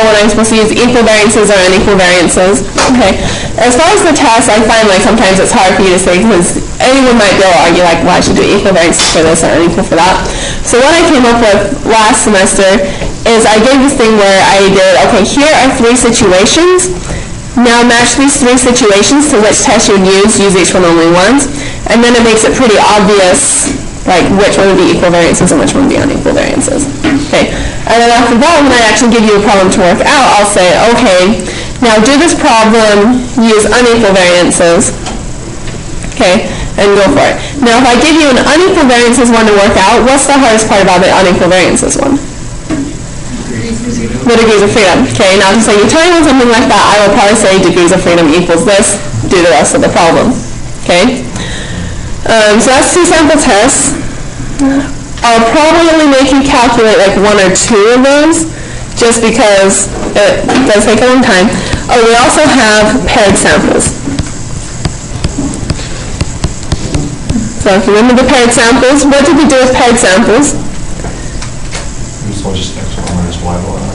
when I'm supposed to use equal variances or unequal variances. Okay. As far as the test, I find like sometimes it's hard for you to say because anyone might be able to argue like, well, I should do equal variances for this or unequal for that. So what I came up with last semester is I did this thing where I did, okay, here are 3 situations. Now match these 3 situations to which test you would use each one only once. And then it makes it pretty obvious like which one would be equal variances and which one would be unequal variances. Okay. And then after that, when I actually give you a problem to work out, I'll say, okay, now do this problem, use unequal variances. Okay, and go for it. Now if I give you an unequal variances one to work out, what's the hardest part about the unequal variances one? The degrees of freedom. Okay, now to say you tell me something like that, I will probably say degrees of freedom equals this, do the rest of the problem. Okay? So that's 2 sample tests. I'll probably only make you calculate like 1 or 2 of those, just because it does take a long time. Oh, we also have paired samples. So if you remember the paired samples, what did we do with paired samples? So just x1 minus y1.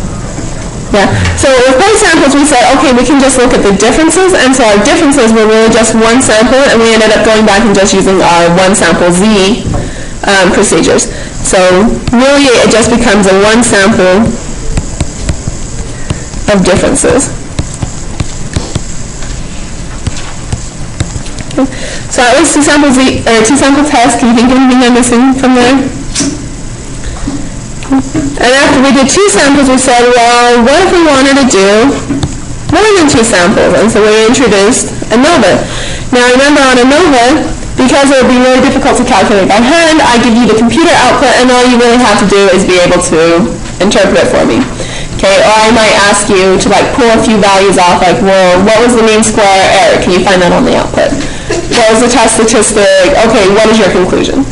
Yeah. So with paired samples, we said, okay, we can just look at the differences, and so our differences were really just one sample, and we ended up going back and just using our one sample Z procedures. So really, it just becomes a one sample of differences. Okay. So at least 2 sample tests. Can you think of anything I'm missing from there? And after we did 2 samples, we said, well, what if we wanted to do more than 2 samples? And so we introduced ANOVA. Now remember on ANOVA, because it would be really difficult to calculate by hand, I give you the computer output, and all you really have to do is be able to interpret it for me. Okay, or I might ask you to like pull a few values off, like, well, what was the mean square error? Can you find that on the output? What was the test statistic? Okay, what is your conclusion?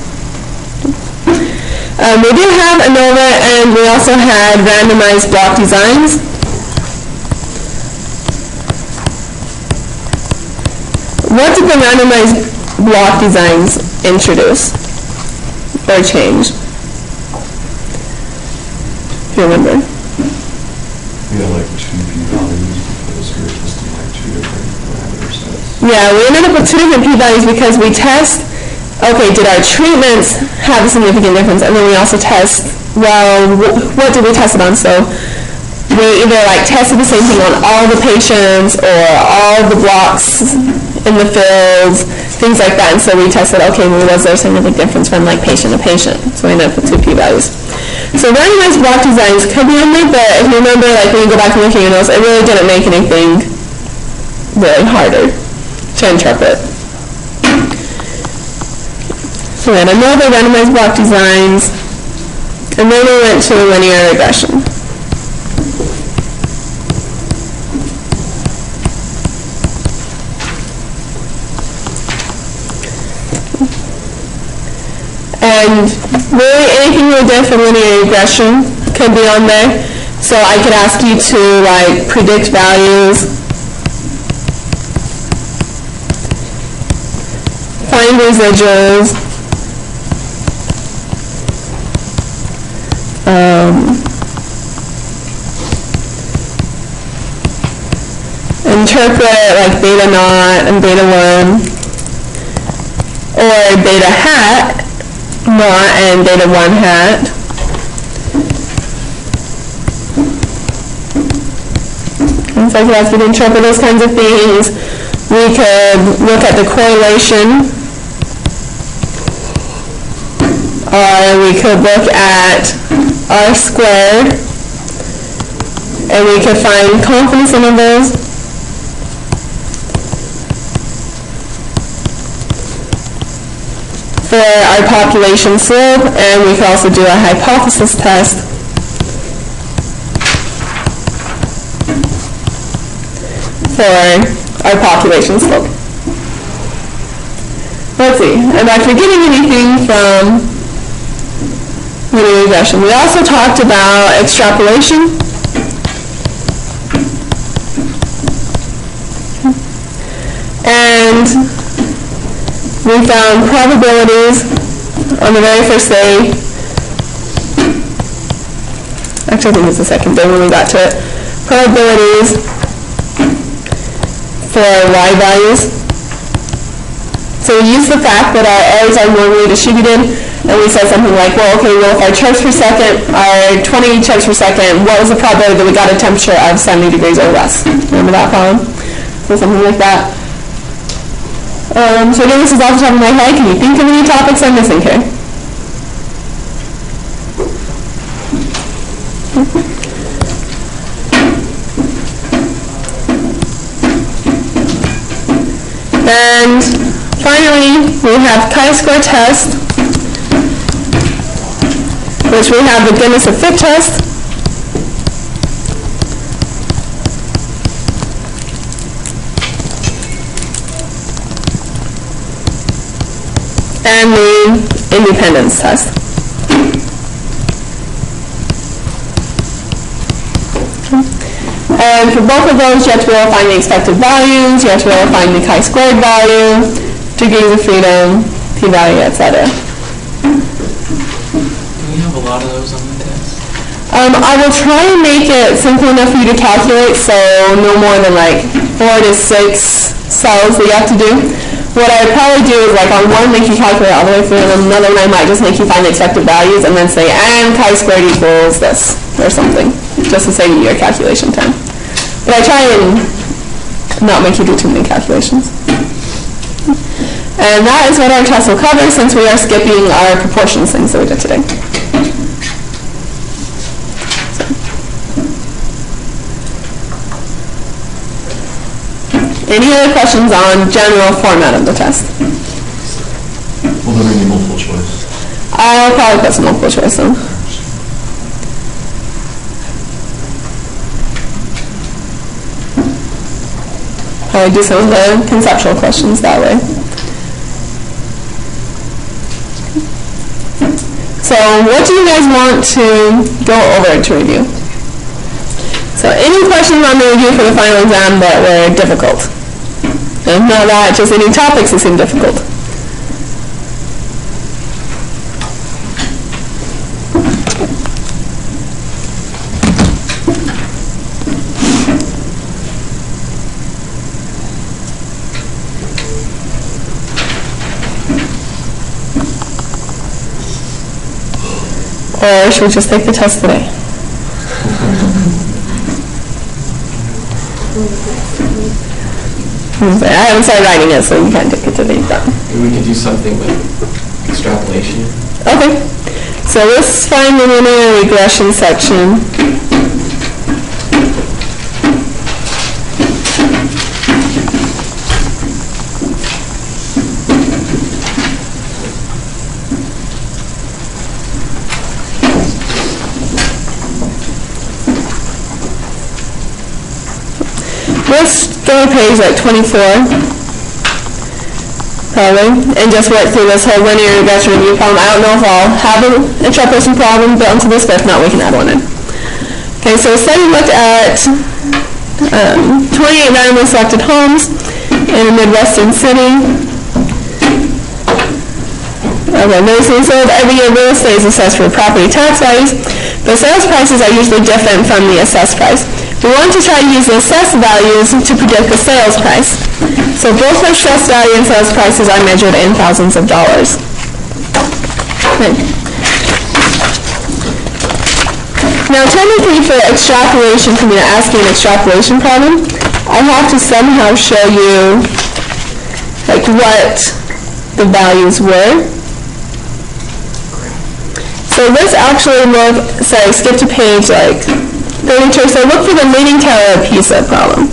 We did have ANOVA, and we also had randomized block designs. What did the randomized block designs introduce or change? If you remember. We had like 2 p-values because we were testing like 2 different parameter sets. Yeah, we ended up with 2 different p-values because we test, okay, did our treatments have a significant difference? And then we also test, well, what did we test it on? So we either like tested the same thing on all the patients or all the blocks in the fields, things like that. And so we tested, okay, well, was there a significant difference from like patient to patient? So we ended up with 2 p-values. So randomized block designs could be in there, but if you remember, like when you go back and look at your notes, it really didn't make anything really harder to interpret. So then another randomized block designs, and then we went to linear regression. And really anything we did for linear regression could be on there. So I could ask you to like predict values, find residuals, interpret like beta naught and beta 1, or beta hat naught and beta 1 hat. And so I could ask you to interpret those kinds of things. We could look at the correlation, or we could look at R squared, and we could find confidence intervals. For our population slope, and we could also do a hypothesis test for our population slope. Let's see, am I forgetting anything from linear regression? We also talked about extrapolation. And we found probabilities on the very first day. Actually, I think it's the second day when we got to it. probabilities for y values. So we use the fact that our errors are normally distributed, and we said something like, well, okay, well, if our checks per second are 20 checks per second, what was the probability that we got a temperature of 70 degrees or less? Remember that problem? So something like that. So again, this is off the top of my head. Can you think of any topics I'm missing here? And finally, we have chi-square test, which we have the goodness of fit test. And the independence test. And for both of those, you have to be able to find the expected values, you have to be able to find the chi-squared value, degrees of freedom, p-value, etc. Do we have a lot of those on the test? I will try and make it simple enough for you to calculate, so no more than like 4 to 6 cells that you have to do. What I would probably do is like on one make you calculate all the way through, and on another one I might just make you find the expected values and then say, and chi-squared equals this, or something, just to save you your calculation time. But I try and not make you do too many calculations. And that is what our test will cover, since we are skipping our proportions things that we did today. Any other questions on general format of the test? Will there be any multiple choice? I'll probably put some multiple choice in. Probably do some of the conceptual questions that way. So what do you guys want to go over to review? So any questions on the review for the final exam that were difficult? And not that, just any topics that seem difficult. Or should we just take the test today? I haven't started writing it, so you can't take it today. Maybe we could do something with extrapolation. Okay. So let's find the linear regression section. Let's go to page like 24, probably, and just work through this whole linear regression review problem. I don't know if I'll have an extrapolation problem built into this, but if not, we can add one in. Okay, so study looked at 28 randomly selected homes in a Midwestern city. Okay, those who sold every year real estate is assessed for property tax values. The sales prices are usually different from the assessed price. We want to try to use the assessed values to predict the sales price. So both the assessed value and sales prices are measured in thousands of dollars. Okay. Now technically for extrapolation, for me to ask you an extrapolation problem, I have to somehow show you like what the values were. So let's actually look, sorry, skip to page like 32. So look for the Leaning Tower of Pisa problem.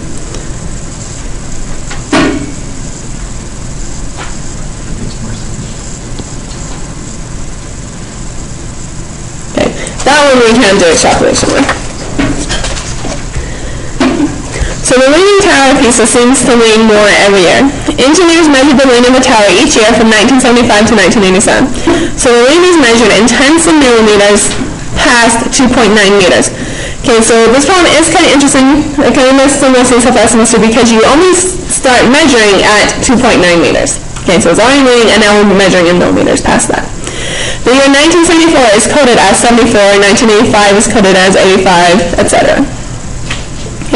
Okay, that one we can do extrapolation with. So the Leaning Tower of Pisa seems to lean more every year. Engineers measured the lean of the tower each year from 1975 to 1987. So the lean is measured in tenths of millimeters past 2.9 meters. Okay, so this problem is kind of interesting. It kind of makes similar to self-estimacy because you only start measuring at 2.9 meters. Okay, so it's already leaning, and now we'll be measuring in millimeters past that. The year 1974 is coded as 74, 1985 is coded as 85, etc.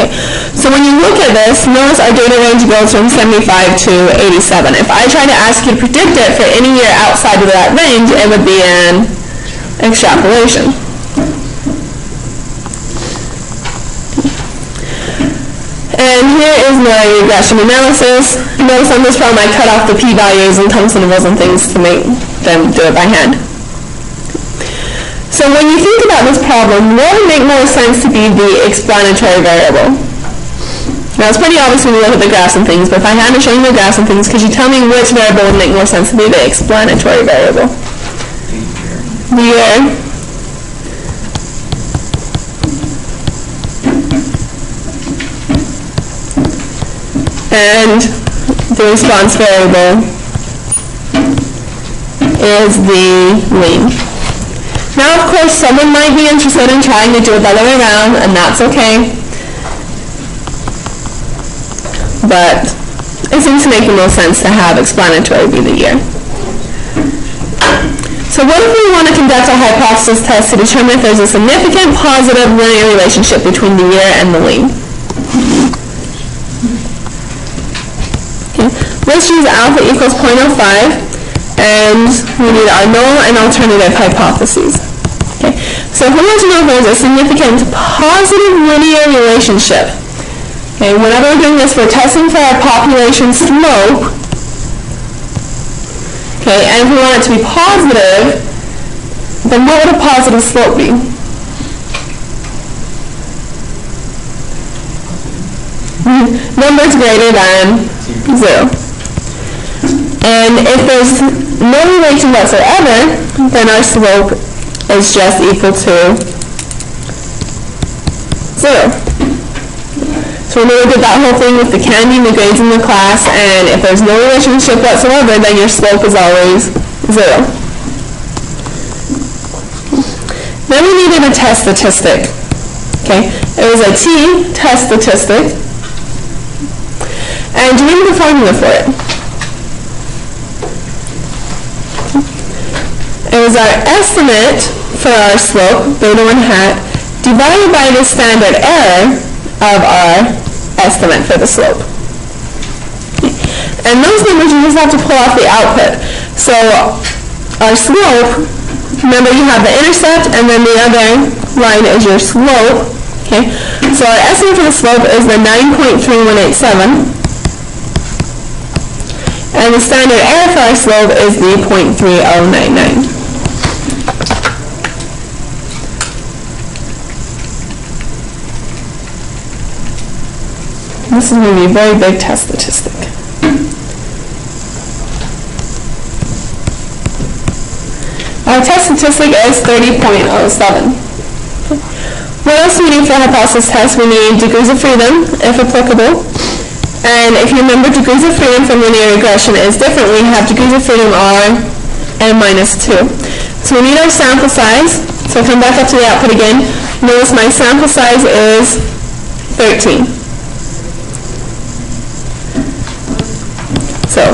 Okay, so when you look at this, notice our data range goes from 75 to 87. If I try to ask you to predict it for any year outside of that range, it would be an extrapolation. And here is my regression analysis. Notice on this problem I cut off the p-values and Thompson intervals and things to make them do it by hand. So when you think about this problem, what would make more sense to be the explanatory variable? Now it's pretty obvious when you look at the graphs and things, but if I hadn't shown you the graphs and things, could you tell me which variable would make more sense to be the explanatory variable? The year. And the response variable is the mean. Now, of course, someone might be interested in trying to do it the other way around, and that's okay. But it seems to make the most sense to have explanatory be the year. So what if we want to conduct a hypothesis test to determine if there's a significant positive linear relationship between the year and the mean? Okay. Let's use alpha equals 0.05, and we need our null and alternative hypotheses. Okay. So if we want to know if there's a significant positive linear relationship, okay, whenever we're doing this, we're testing for our population slope. Okay, and if we want it to be positive, then what would a positive slope be? Numbers greater than 0. And if there's no relation whatsoever, then our slope is just equal to 0. So remember we did that whole thing with the candy and the grades in the class, and if there's no relationship whatsoever, then your slope is always 0. Then we needed a test statistic. Okay, it was a t-test statistic. And do we need a formula for it? It was our estimate for our slope, beta 1 hat, divided by the standard error of our estimate for the slope. And those numbers you just have to pull off the output. So our slope, remember you have the intercept and then the other line is your slope. Okay? So our estimate for the slope is the 9.3187. And the standard error for our slope is the 0.3099. This is going to be a very big test statistic. Our test statistic is 30.07. What else do we need for a hypothesis test? We need degrees of freedom, if applicable. And if you remember, degrees of freedom from linear regression is different. We have degrees of freedom are n-2. So we need our sample size. So come back up to the output again. Notice my sample size is 13. So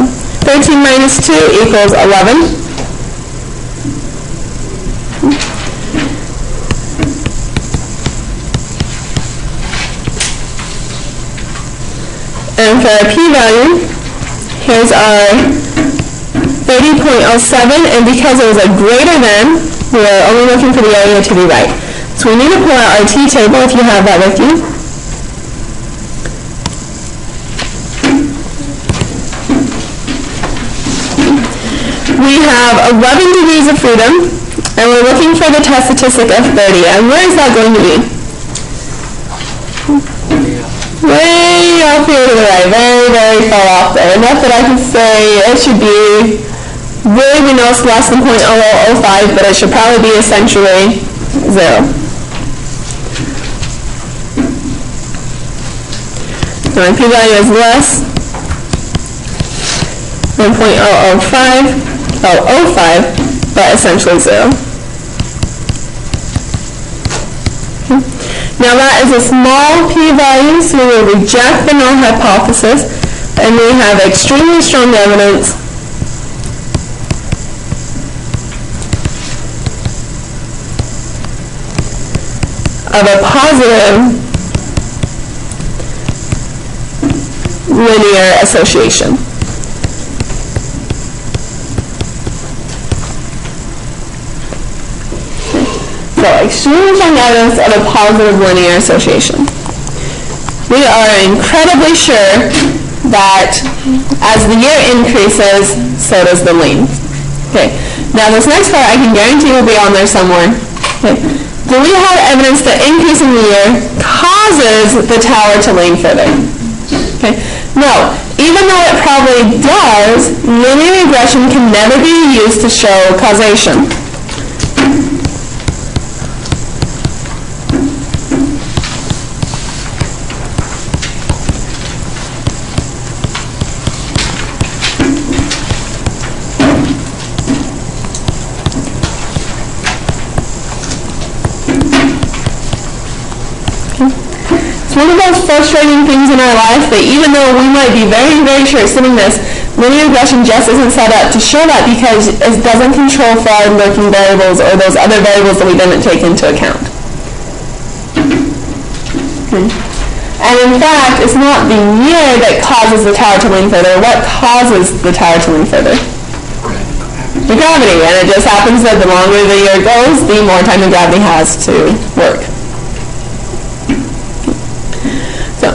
13 minus 2 equals 11. And for our p-value, here's our 30.07, and because it was a greater than, we're only looking for the area to be right. So we need to pull out our t-table if you have that with you. We have 11 degrees of freedom, and we're looking for the test statistic of 30. And where is that going to be? Way off here to the right, very, very far off there. Enough that I can say it should be, really we know it's less than 0.0005, but it should probably be essentially 0. So my p-value is less than 0.005, but essentially 0. Now that is a small p-value, so we will reject the null hypothesis, and we have extremely strong evidence of a positive linear association. So, extremely strong evidence of a positive linear association. We are incredibly sure that as the year increases, so does the lean. Okay. Now this next part I can guarantee will be on there somewhere. Okay. Do we have evidence that increasing the year causes the tower to lean further? Okay. No. Even though it probably does, linear regression can never be used to show causation. One of those frustrating things in our life that even though we might be very, very sure sitting this, linear regression just isn't set up to show that because it doesn't control forward-looking variables or those other variables that we didn't take into account. And in fact, it's not the year that causes the tower to lean further. What causes the tower to lean further? The gravity. And it just happens that the longer the year goes, the more time the gravity has to work. So,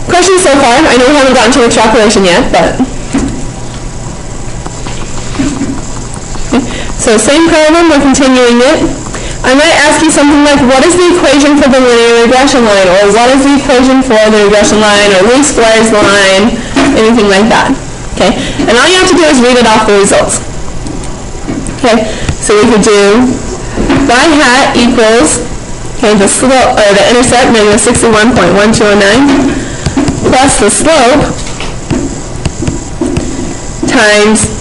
questions so far? I know we haven't gotten to extrapolation yet, but... So same problem, we're continuing it. I might ask you something like, what is the equation for the linear regression line? Or what is the equation for the regression line, or least squares line, anything like that. Okay? And all you have to do is read it off the results. Okay? So we could do y hat equals... Okay, the slope, or the intercept, negative 61.1209, plus the slope times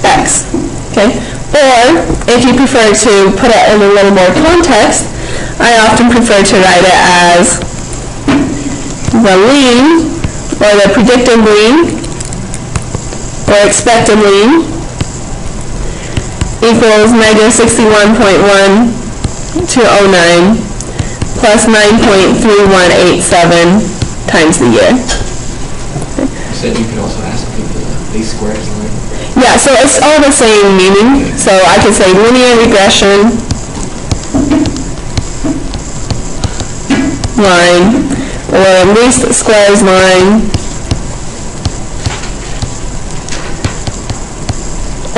x. Okay? Or, if you prefer to put it in a little more context, I often prefer to write it as the lean, or the predicted lean, or expected lean, equals negative 61.1209 plus 9.3187 times the year. You said you could also ask people least squares line. Yeah, so it's all the same meaning. So I could say linear regression line, or least squares line,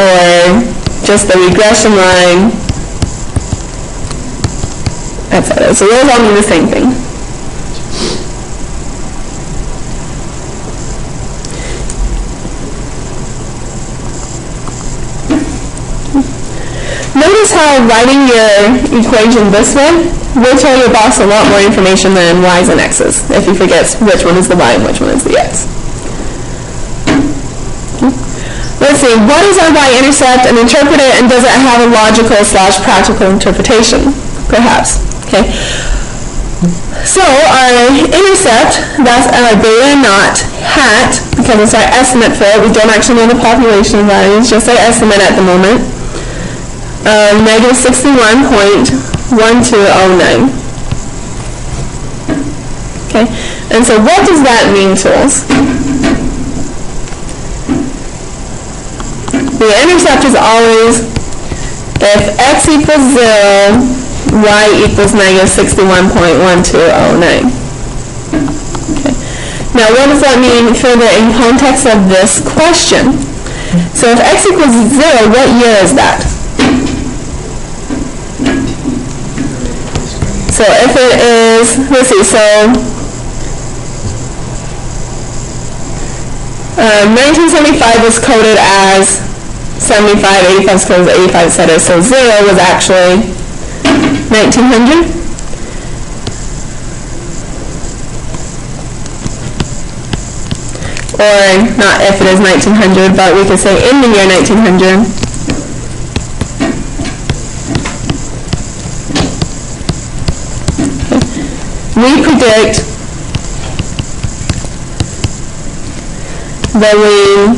or just the regression line, etc. So those all mean the same thing. Notice how writing your equation this way will tell your boss a lot more information than y's and x's if he forgets which one is the y and which one is the x. Let's see, what is our y-intercept, and interpret it, and does it have a logical/practical interpretation? Perhaps. Okay. So our intercept, that's our beta not hat, because it's our estimate for it. We don't actually know the population value, it's just our estimate at the moment. Negative 61.1209. Okay. And so what does that mean to us? The intercept is always if x equals 0, y equals negative 61.1209. Okay. Now what does that mean further in context of this question? So if x equals 0, what year is that? So if it is, let's see, so 1975 was coded as 75, 85 is coded as 85, etc. So 0 was actually 1900. Or not if it is 1900, but we could say in the year 1900. We predict the lean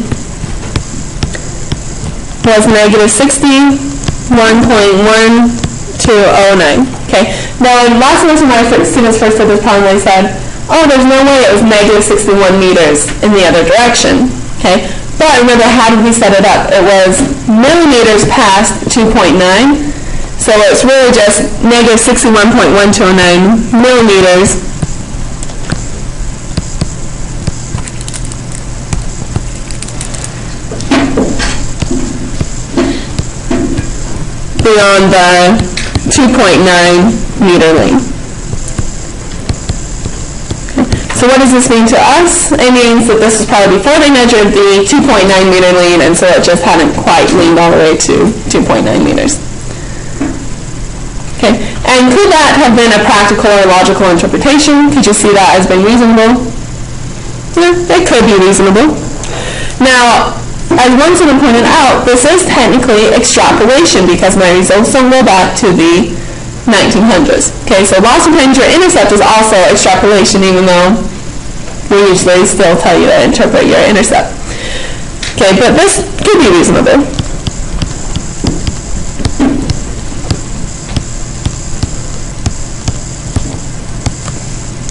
was negative 61.1209. Okay. Now, lots of students first did this problem, they said, oh, there's no way it was negative 61 meters in the other direction. Okay, but remember, how did we set it up? It was millimeters past 2.9, so it's really just negative 61.1209 millimeters beyond the 2.9 meter lane. So what does this mean to us? It means that this was probably before they measured the 2.9 meter lean, and so it just hadn't quite leaned all the way to 2.9 meters. Okay, and could that have been a practical or logical interpretation? Could you see that as being reasonable? Yeah, it could be reasonable. Now, as Winston pointed out, this is technically extrapolation because my results don't go back to the 1900s. Okay, so lots of times your intercept is also extrapolation, even though we usually still tell you to interpret your intercept. Okay, but this could be reasonable.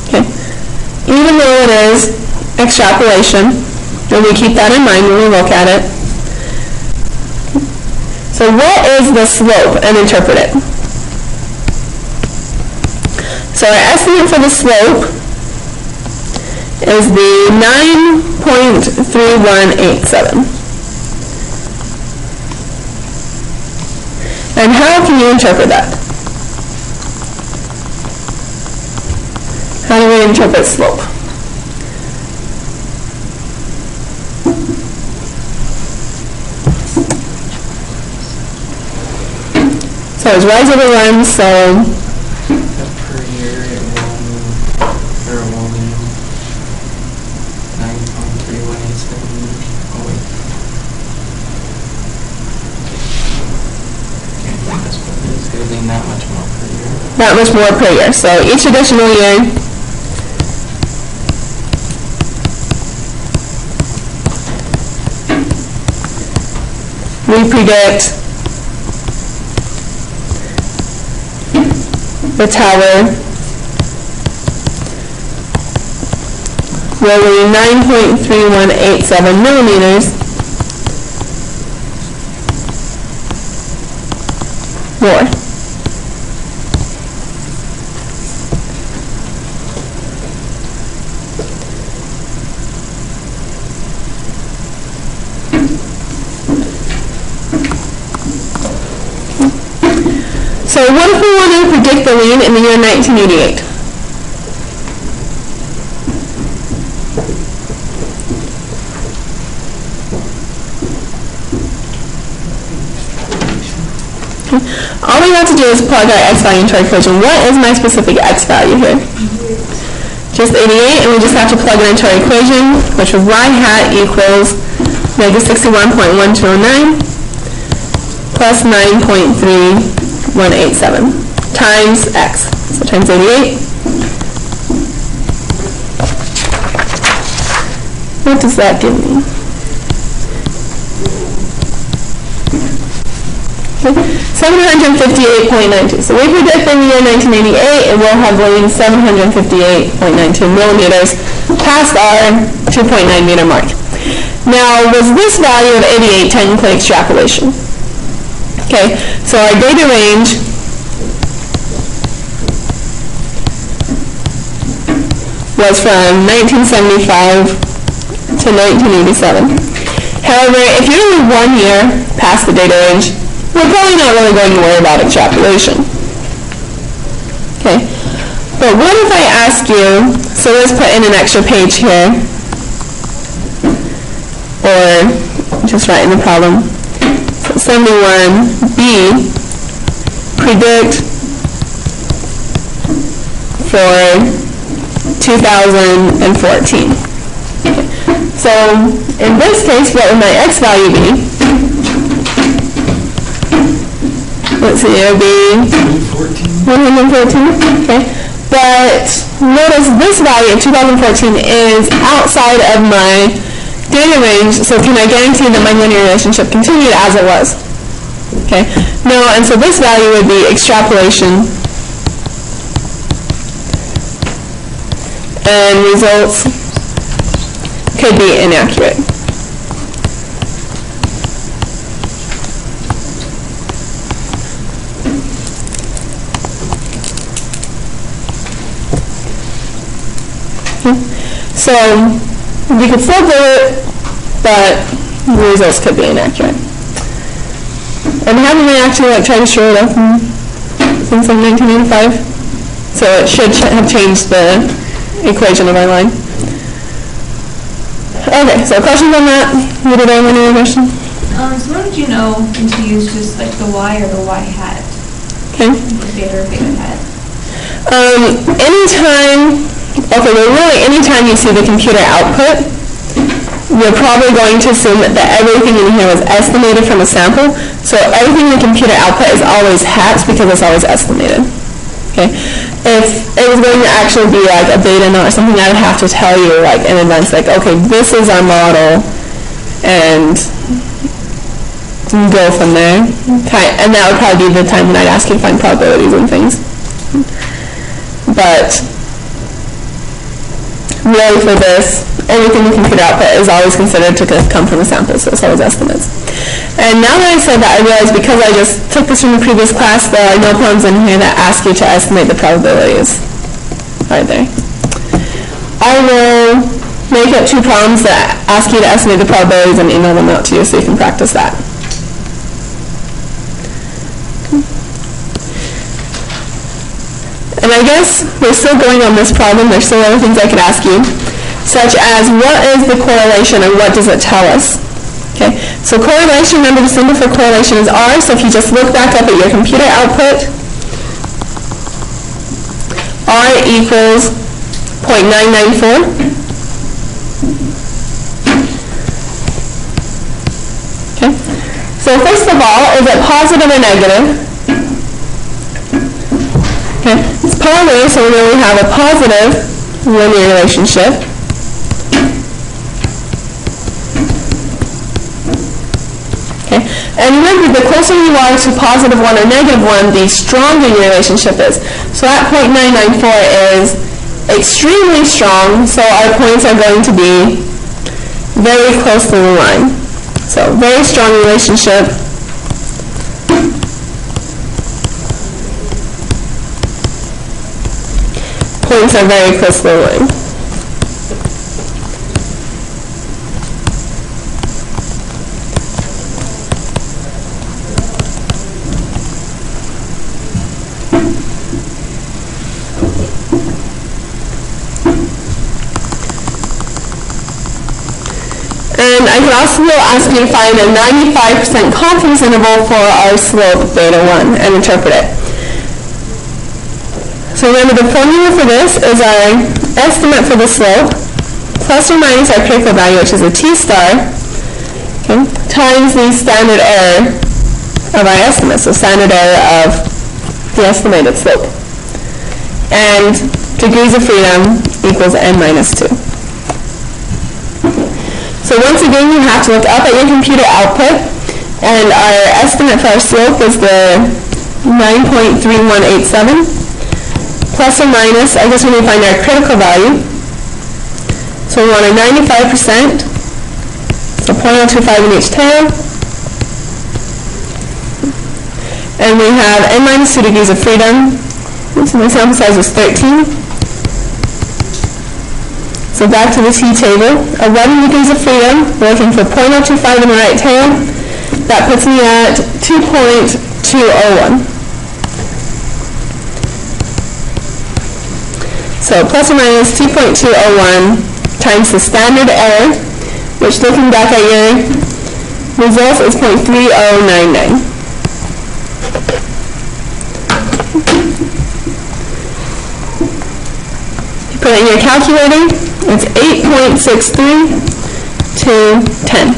Okay, even though it is extrapolation, and we keep that in mind when we look at it. So what is the slope, and interpret it? So our estimate for the slope is the 9.3187. And how can you interpret that? How do we interpret slope? So it's rise over run, so Per year, it will be 9.3187. Oh, wait. Can't think that's what it is. It would be that much more per year. that much more per year. So each additional year, we predict the tower will be 9.3187 millimeters more. So what if we want to predict the lean in the year 1988? All we have to do is plug our x value into our equation. What is my specific x value here? Just 88, and we just have to plug it into our equation, which is y hat equals negative 61.1209 plus 9.3187 times x. So times 88. What does that give me? 758.92. So we predict in the year 1988 it will have lain 758.92 millimeters past our 2.9 meter mark. Now, was this value of 88 technically extrapolation? Okay, so our data range was from 1975 to 1987. However, if you're only 1 year past the data range, we're probably not really going to worry about extrapolation. Okay, but what if I ask you, so let's put in an extra page here, or just write in the problem. So 71B, predict for 2014. Okay. So in this case, what would my x value be? Let's see, it would be 114. Okay. But notice this value of 2014 is outside of my data range, so can I guarantee that my linear relationship continued as it was? Okay. No, and so this value would be extrapolation. and results could be inaccurate. So we could still do it, but the results could be inaccurate. And haven't we actually tried to shore it up since like 1985? So it should have changed the equation of our line. Okay, so questions on that? What did I want to question? So when did you know when to use just like the y or the y hat? Okay. The beta or beta hat? Anytime you see the computer output, you're probably going to assume that everything in here was estimated from a sample. So everything in the computer output is always hats because it's always estimated. Okay. If it was going to actually be like a beta knot or something, I would have to tell you like in advance, like, okay, this is our model, and go from there. Okay. And that would probably be the time when I'd ask you to find probabilities and things. But really for this, everything in computer output is always considered to come from a sample, so it's always estimates. And now that I said that, I realize because I just took this from the previous class, there are no problems in here that ask you to estimate the probabilities. Right there. I will make up 2 problems that ask you to estimate the probabilities and email them out to you so you can practice that. And I guess we're still going on this problem. There's still other things I could ask you, such as what is the correlation and what does it tell us? Okay, so correlation, remember the symbol for correlation is R, so if you just look back up at your computer output, R equals 0.994. Okay, so first of all, is it positive or negative? Okay, it's polar, so we really have a positive linear relationship. Okay, and remember, the closer you are to positive 1 or negative 1, the stronger your relationship is. So that 0.994 is extremely strong, so our points are going to be very close to the line. So very strong relationship. Points are very close to the line. And I could also ask you to find a 95% confidence interval for our slope beta 1 and interpret it. So remember, the formula for this is our estimate for the slope plus or minus our critical value, which is a t-star, okay, times the standard error of our estimate, so standard error of the estimated slope. And degrees of freedom equals n minus 2. So once again, you have to look up at your computer output, and our estimate for our slope is the 9.3187. Plus or minus, I guess we need to find our critical value. So we want a 95%, so 0.025 in each tail. And we have n minus 2 degrees of freedom. So my sample size is 13. So back to the t-table, 11 degrees of freedom, we're looking for 0.025 in the right tail. That puts me at 2.201. So plus or minus 2.201 times the standard error, which looking back at your results is 0.3099. You put it in your calculator, it's 8.63 to 10.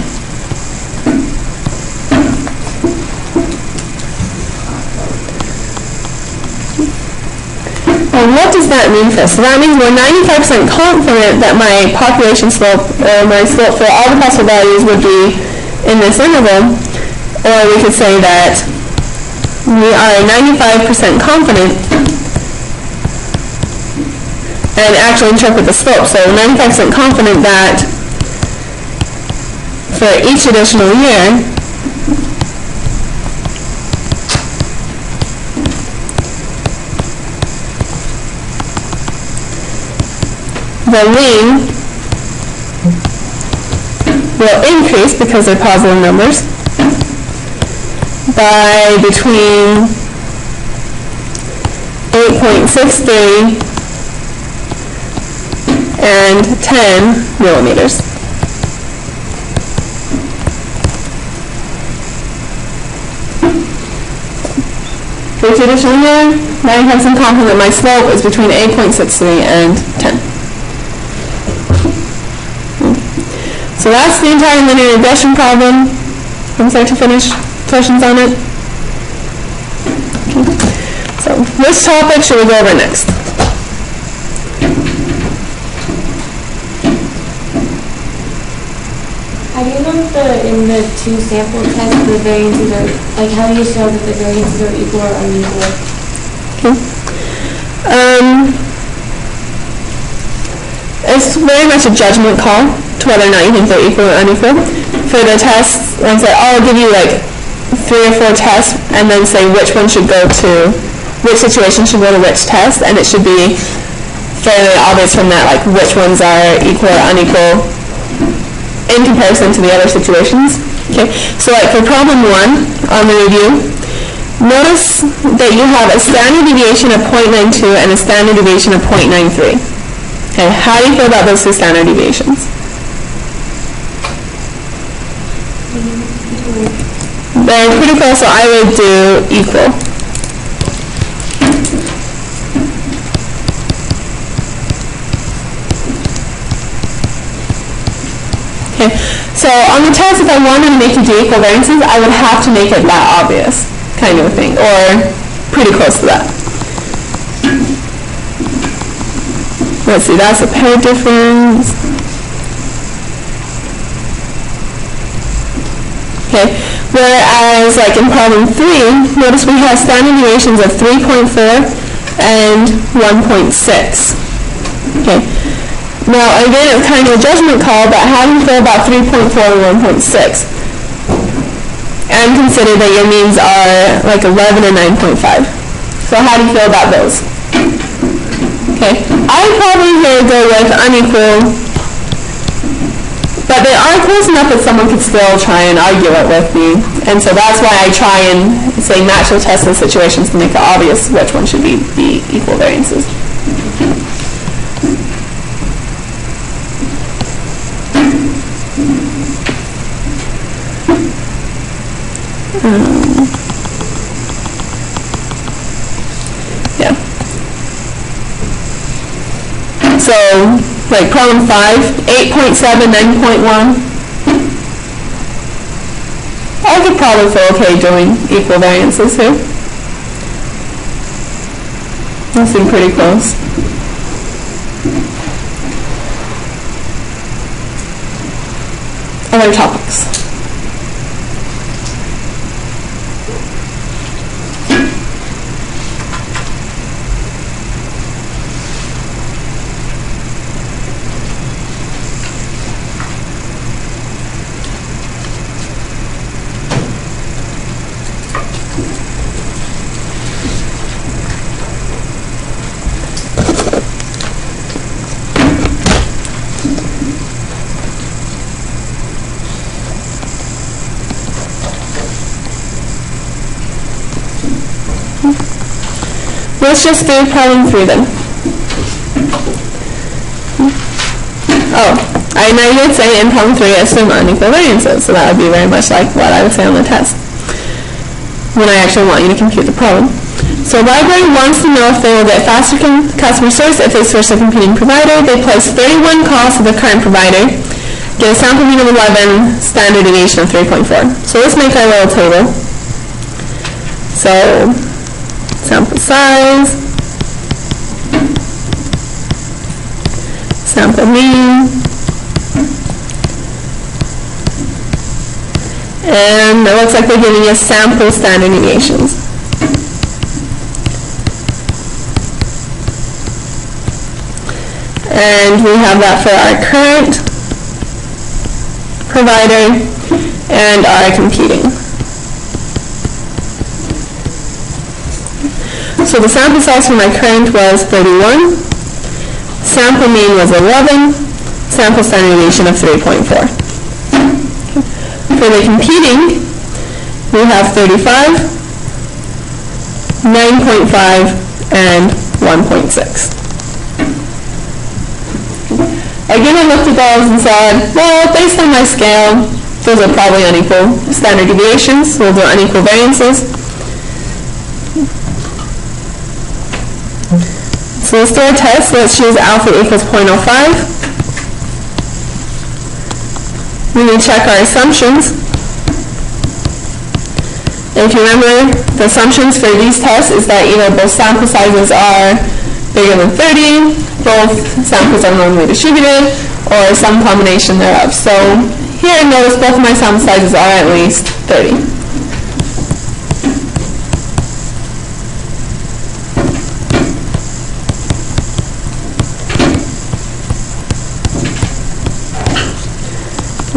And what does that mean for us? So that means we're 95% confident that my population slope, or my slope for all the possible values would be in this interval. Or we could say that we are 95% confident and actually interpret the slope. So 95% confident that for each additional year, the mean will increase, because they're positive numbers, by between 8.63 and 10 millimeters. For each additional year, 95% confident that my slope is between 8.63 and 10. So that's the entire linear regression problem from start to finish. Questions on it? Okay. So which topic should we go over next? How do you know if in the two sample tests the variances are, like how do you show that the variances are equal or unequal? Okay. It's very much a judgment call to whether or not you think they're equal or unequal. For the tests, like I said, I'll give you like 3 or 4 tests and then say which one should go to, which situation should go to which test, and it should be fairly obvious from that, like which ones are equal or unequal in comparison to the other situations. Okay, so like for problem 1 on the review, notice that you have a standard deviation of 0.92 and a standard deviation of 0.93. Okay, how do you feel about those 2 standard deviations? They're pretty close, so I would do equal. Okay, so on the test, if I wanted to make you do equal variances, I would have to make it that obvious, kind of a thing, or pretty close to that. Let's see, that's a pair difference. Okay, whereas like in problem 3, notice we have standard deviations of 3.4 and 1.6. Okay, now again it's kind of a judgment call, but how do you feel about 3.4 and 1.6? And consider that your means are like 11 and 9.5. So how do you feel about those? Okay, I'd probably here go with unequal, but they are close enough that someone could still try and argue it with me. And so that's why I try and say match the test and situations to make it obvious which one should be the equal variances. Yeah. So, like problem 5, 8.7, 9.1. I could probably feel okay doing equal variances here. They seem pretty close. Other topics. Let's just do problem 3 then. Oh, I know you would say in problem 3 assume unequal variances, so that would be very much like what I would say on the test when I actually want you to compute the problem. So library wants to know if they will get faster customer service if they switch a competing provider. They place 31 calls to the current provider, get a sample mean of 11, standard deviation of 3.4. So let's make our little table. So sample size, sample mean, and it looks like they're giving us sample standard deviations. And we have that for our current provider and our competing. So the sample size for my current was 31, sample mean was 11, sample standard deviation of 3.4. For the competing, we have 35, 9.5, and 1.6. Again, I looked at those and said, well, based on my scale, those are probably unequal standard deviations, so those are unequal variances. So let's do a test. Let's choose alpha equals 0.05. We need to check our assumptions. And if you remember, the assumptions for these tests is that either both sample sizes are bigger than 30, both samples are normally distributed, or some combination thereof. So here, notice both of my sample sizes are at least 30.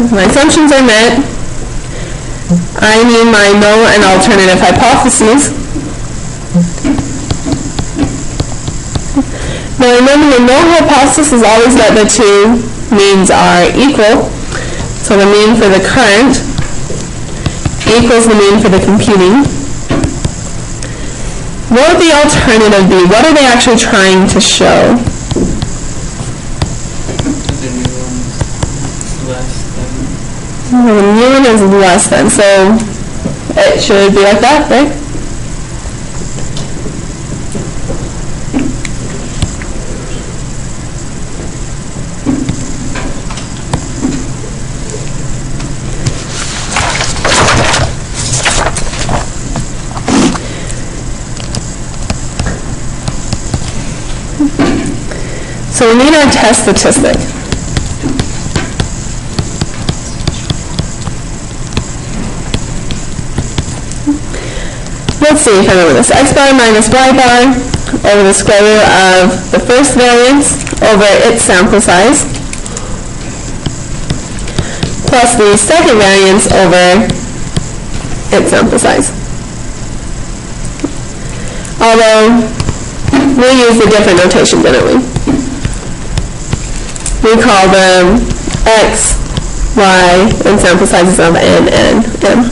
If my assumptions are met, I need my null and alternative hypotheses. Now remember, the null hypothesis is always that the two means are equal. So the mean for the current equals the mean for the computing. What would the alternative be? What are they actually trying to show? The new one's less than. The new one is less than, so it should be like that, right? So we need our test statistic. Let's see if I remember this. X bar minus y bar over the square root of the first variance over its sample size plus the second variance over its sample size. Although we used a different notation, didn't we? We call them X, Y, and sample sizes of N and M.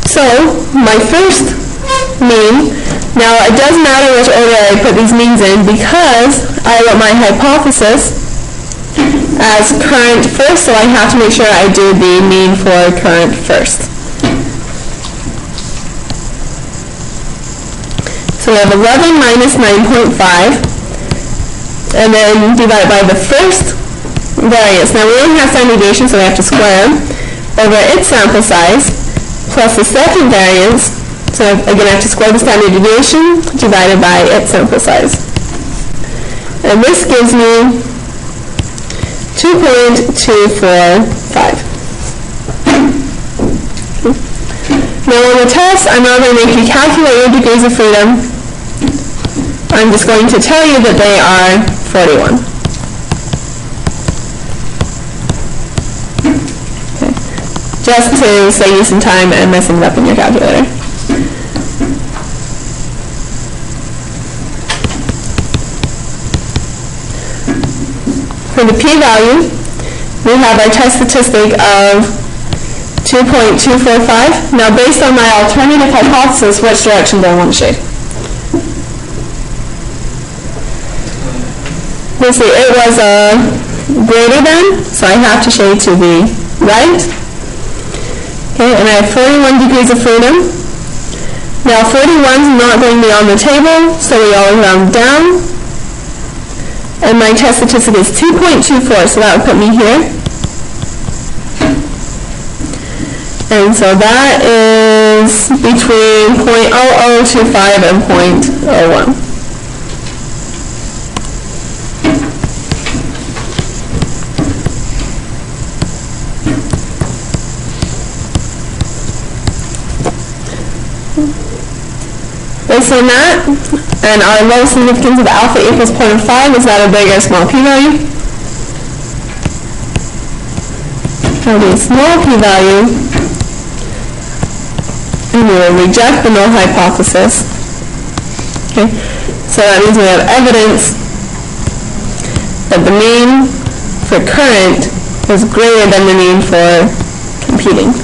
So, my first mean, now it doesn't matter which order I put these means in because I wrote my hypothesis as current first, so I have to make sure I do the mean for current first. So we have 11 minus 9.5, and then divide by the first variance. Now we only have standard deviation, so we have to square over its sample size, plus the second variance, so again I have to square the standard deviation divided by its sample size. And this gives me 2.245. Now on the test, I'm not going to make you calculate your degrees of freedom. I'm just going to tell you that they are 41. Okay. Just to save you some time and messing it up in your calculator. For the p-value, we have our test statistic of 2.245. Now based on my alternative hypothesis, which direction do I want to shade? Let's see, it was greater than, so I have to shade to the right. Okay, and I have 41 degrees of freedom. Now 41 is not going to be on the table, so we all round down. And my test statistic is 2.24, so that would put me here. And so that is between 0.0025 and 0.01. Based on that, and our low significance of alpha equals 0.5, is that a big or small p-value? That would be a small p-value, and we will reject the null hypothesis. Okay, so that means we have evidence that the mean for current is greater than the mean for computing.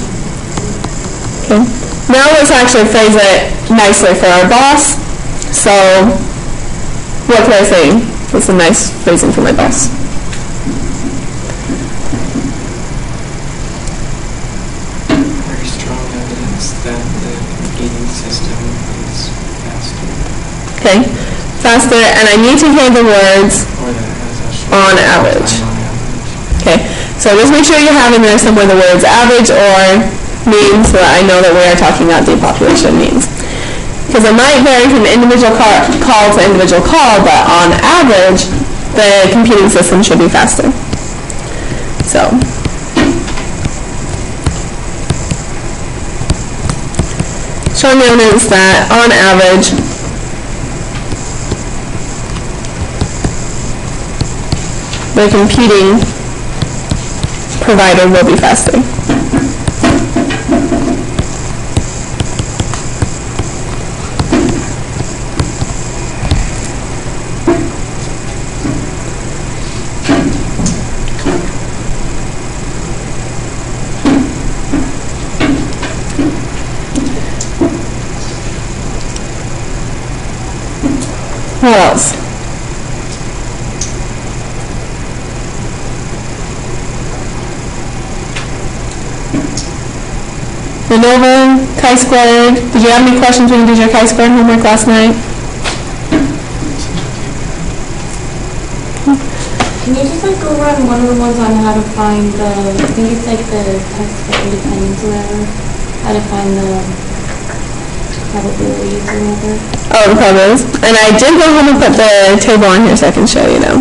Okay, now let's actually phrase it nicely for our boss. So, what can I say? What's a nice phrasing for my boss? Very strong evidence that the competing system is faster, Okay, faster, and I need to hear the words or that it has a shorter on average. time on average. Okay, so just make sure you have in there somewhere the words average or mean, so that I know that we are talking about depopulation means. Because it might vary from individual call to individual call, but on average, the computing system should be faster. So, strong evidence that on average, the computing provider will be faster. What else? ANOVA, chi-squared. Did you have any questions when you did your chi-squared homework last night? Can you just like go around one of the ones on how to find the, I think it's like the test for independence or whatever, how to find the probabilities or whatever? Oh, the probabilities. And I did go home and put the table on here so I can show you now.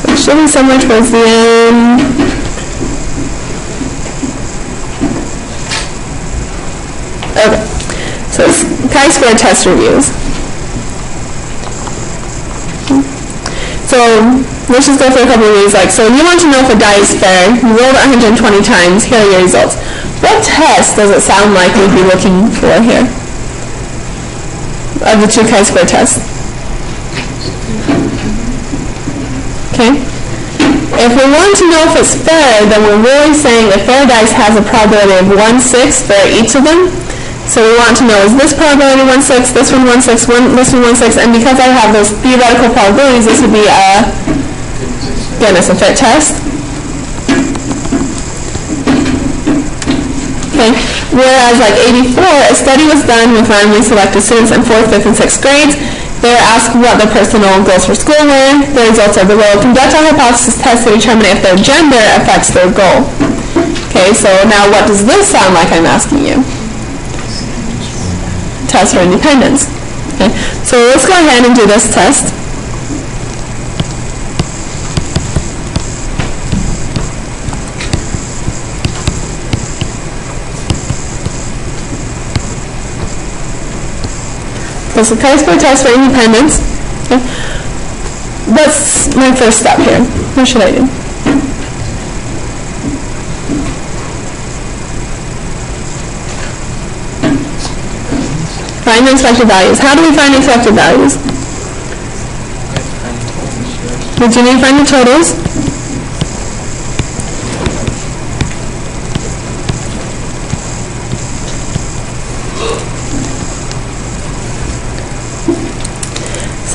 So it should be somewhere towards the end. Okay, so it's chi-square test reviews. So let's just go through a couple of these. Like, so you want to know if a die is fair. You rolled it 120 times. Here are your results. What test does it sound like we'd be looking for here? Of the two chi-square tests. Okay. If we want to know if it's fair, then we're really saying a fair dice has a probability of 1/6 for each of them. So we want to know, is this probability 1/6, this one 1/6, this one 1/6, and because I have those theoretical probabilities, this would be a, again, it's a fit test. Okay. Whereas like 84, a study was done with randomly selected students in 4th, 5th, and 6th grades. They were asked what their personal goals for school were. The results are below. Conduct a hypothesis test to determine if their gender affects their goal. Okay, so now what does this sound like I'm asking you? Test for independence. Okay, so let's go ahead and do this test. So chi-square test for independence. Okay. What's my first step here? What should I do? Find the expected values. How do we find expected values? Did you need to find the totals?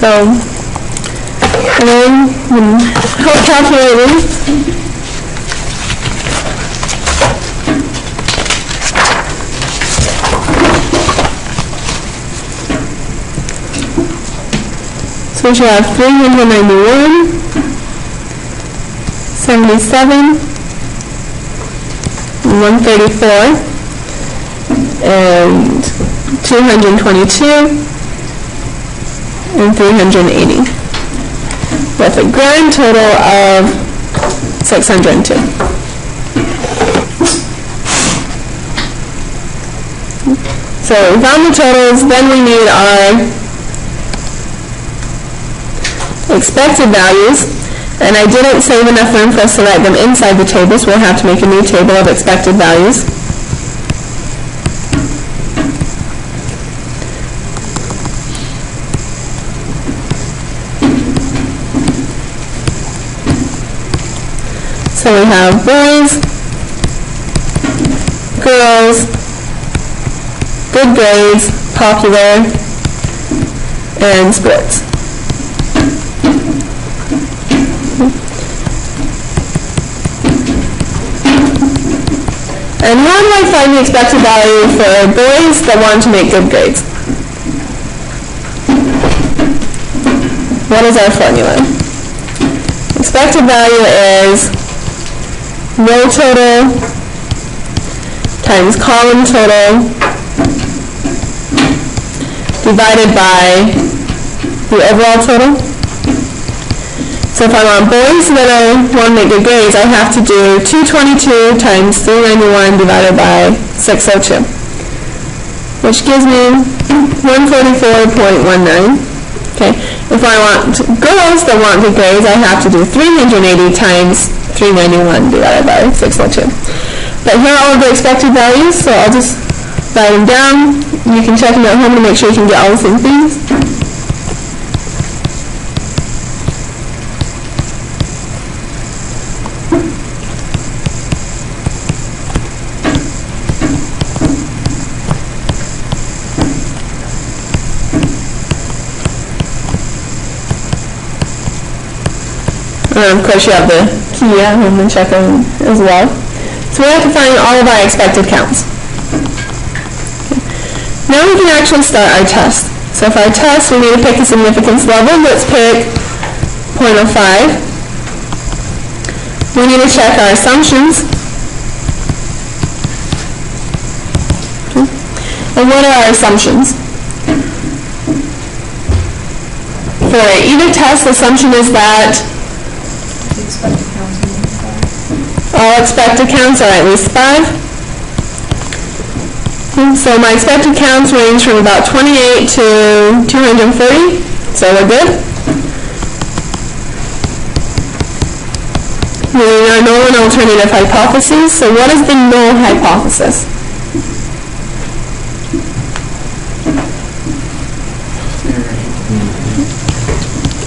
So, and then help calculating. So we should have 391, 77, 134, and 222. And 380, with a grand total of 602. So So we found the totals, then we need our expected values, and I didn't save enough room for us to write them inside the table, so we'll have to make a new table of expected values. So we have boys, girls, good grades, popular, and sports. And how do I find the expected value for boys that want to make good grades? What is our formula? Expected value is row total times column total divided by the overall total. So if I want boys that want to make good grades, I have to do 222 times 391 divided by 602, which gives me 144.19. Okay. If I want girls that want good grades, I have to do 380 times 391 divided by 602. But here are all of the expected values, so I'll just write them down. You can check them at home to make sure you can get all the same things. Of course, you have the key at home and check them as well. So we have to find all of our expected counts. Okay. Now we can actually start our test. So for our test, we need to pick a significance level. Let's pick 0.05. We need to check our assumptions. Okay. And what are our assumptions? For either test, the assumption is that all expected counts are at least 5. So my expected counts range from about 28 to 240, so we're good. We need our null and alternative hypotheses. So what is the null hypothesis?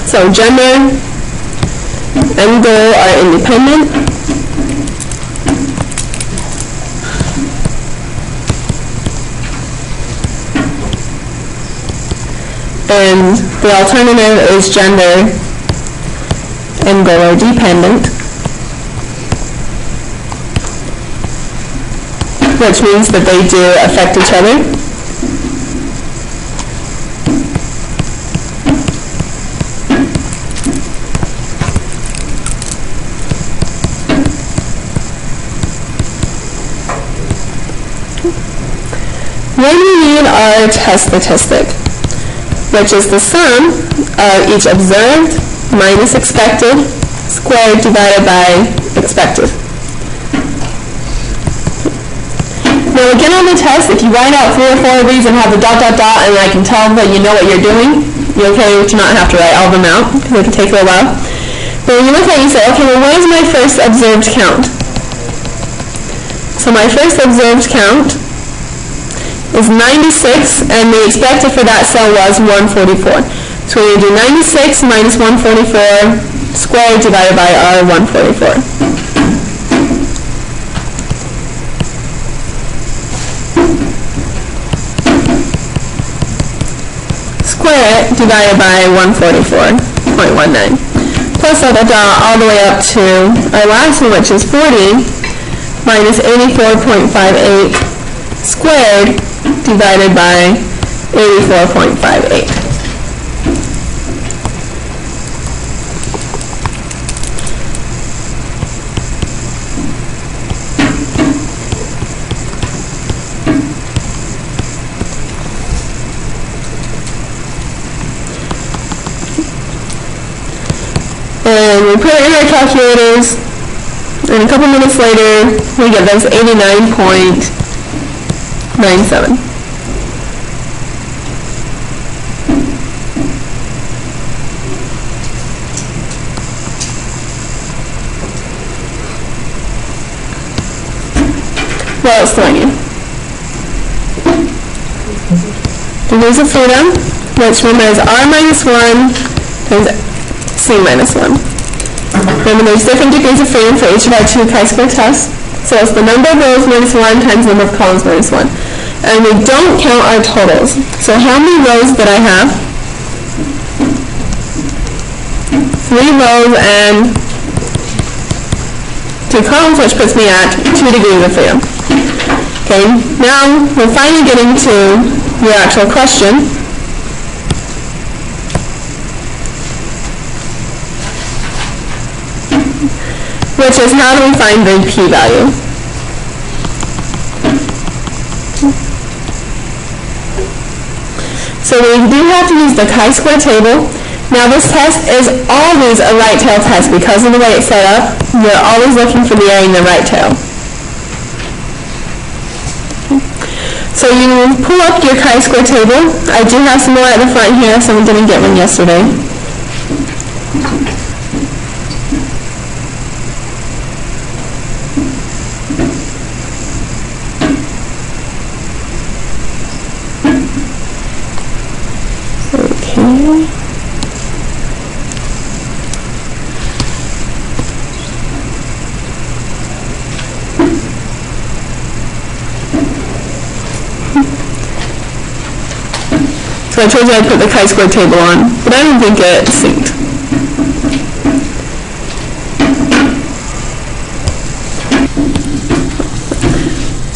So gender and goal are independent. And the alternative is gender and goal are dependent, which means that they do affect each other. Then we need our test statistic, which is the sum of each observed minus expected squared divided by expected. Now again on the test, if you write out 3 or 4 of these and have the ... and I can tell that you know what you're doing, you're okay to not have to write all of them out, because it can take a little while. But when you look at it, you say, okay, well what is my first observed count? So my first observed count is 96, and the expected for that cell was 144. So we're going to do 96 minus 144 squared divided by our 144. Square it divided by 144.19. Plus all the way up to our last one, which is 40 minus 84.58 squared divided by 84.58. And we put it in our calculators, and a couple minutes later, we get those 89.97. what else do I need? Degrees of freedom, which remember is R minus 1 times C minus 1. Remember there's different degrees of freedom for each of our two chi-square tests. So it's the number of rows minus 1 times the number of columns minus 1. And we don't count our totals. So how many rows did I have? 3 rows and 2 columns, which puts me at 2 degrees of freedom. Okay, now we're finally getting to your actual question. Which is, how do we find the p-value? So we do have to use the chi-square table. Now this test is always a right tail test because of the way it's set up. You're always looking for the area in the right tail. So you pull up your chi-square table. I do have some more at the front here. Someone didn't get one yesterday. Okay. So I told you I'd put the chi-square table on, but I don't think it synced.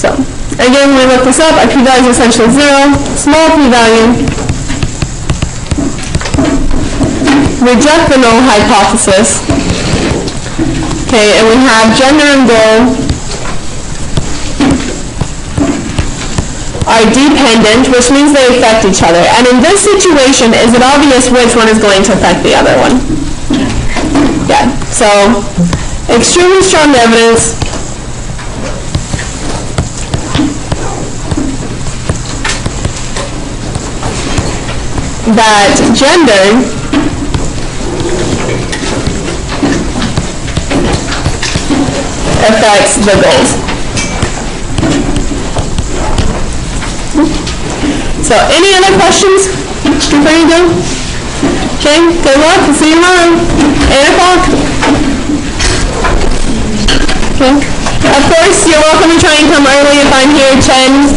So, again, when we look this up, our p-value is essentially 0, small p-value. Reject the null hypothesis. Okay, and we have gender and goal are dependent, which means they affect each other. And in this situation, is it obvious which one is going to affect the other one? Yeah, so extremely strong evidence that gender affects the goals. So, any other questions before you go? Okay, good luck. We'll see you tomorrow. 8 o'clock. Okay. Of course, you're welcome to try and come early if I'm here 10,